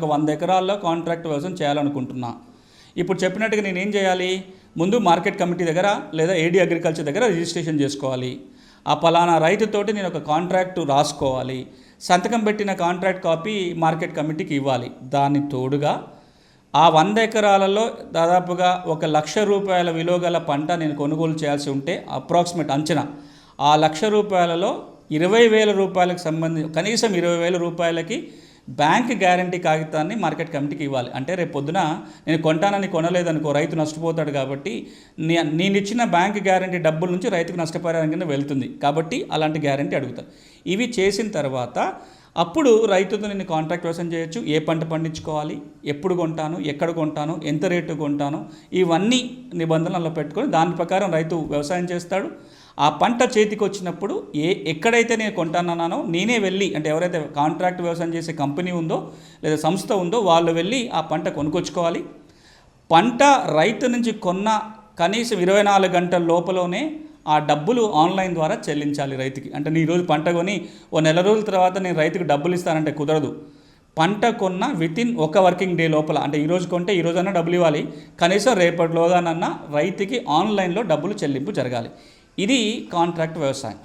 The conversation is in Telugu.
ఒక 100 ఎకరాల్లో కాంట్రాక్ట్ వ్యవసాయం చేయాలనుకుంటున్నా. ఇప్పుడు చెప్పినట్టుగా నేనేం చేయాలి? ముందు మార్కెట్ కమిటీ దగ్గర లేదా ఏడీ అగ్రికల్చర్ దగ్గర రిజిస్ట్రేషన్ చేసుకోవాలి. ఆ పలానా రైతుతోటి నేను ఒక కాంట్రాక్టు రాసుకోవాలి. సంతకం పెట్టిన కాంట్రాక్ట్ కాపీ మార్కెట్ కమిటీకి ఇవ్వాలి. దాని తోడుగా ఆ 100 ఎకరాలలో దాదాపుగా ₹1,00,000 విలువ గల పంట నేను కొనుగోలు చేయాల్సి ఉంటే అప్రాక్సిమేట్ అంచనా ఆ ₹1,00,000లో ₹20,000 సంబంధించి కనీసం ₹20,000కి బ్యాంక్ గ్యారంటీ కాగితాన్ని మార్కెట్ కమిటీకి ఇవ్వాలి. అంటే రేపు పొద్దున నేను కొంటానని కొనలేదనుకో రైతు నష్టపోతాడు. కాబట్టి నేను ఇచ్చిన బ్యాంక్ గ్యారంటీ డబ్బుల నుంచి రైతుకు నష్టపరిహారం కింద వెళ్తుంది. కాబట్టి అలాంటి గ్యారంటీ అడుగుతాను. ఇవి చేసిన తర్వాత అప్పుడు రైతుతో నేను కాంట్రాక్ట్ వ్యవసాయం చేయొచ్చు. ఏ పంట పండించుకోవాలి, ఎప్పుడు కొంటాను, ఎక్కడ కొంటాను, ఎంత రేటు కొంటాను, ఇవన్నీ నిబంధనలు పెట్టుకొని దాని ప్రకారం రైతు వ్యవసాయం చేస్తాడు. ఆ పంట చేతికి వచ్చినప్పుడు ఎక్కడైతే నేను కొంటానన్నానో నేనే వెళ్ళి, అంటే ఎవరైతే కాంట్రాక్ట్ వ్యవసాయం చేసే కంపెనీ ఉందో లేదా సంస్థ ఉందో వాళ్ళు వెళ్ళి ఆ పంట కొనుక్కొచ్చుకోవాలి. పంట రైతు నుంచి కొన్న కనీసం 24 గంటల లోపలనే ఆ డబ్బులు ఆన్లైన్ ద్వారా చెల్లించాలి రైతుకి. అంటే నేను ఈరోజు పంట కొని ఓ నెల రోజుల తర్వాత నేను రైతుకు డబ్బులు ఇస్తానంటే కుదరదు. పంట కొన్న వితిన్ 1 వర్కింగ్ డే లోపల, అంటే ఈరోజు కొంటే ఈరోజన్నా డబ్బులు ఇవ్వాలి, కనీసం రేపటిలోగానన్నా రైతుకి ఆన్లైన్లో డబ్బులు చెల్లింపు జరగాలి. ఇది కాంట్రాక్ట్ వ్యవసాయం.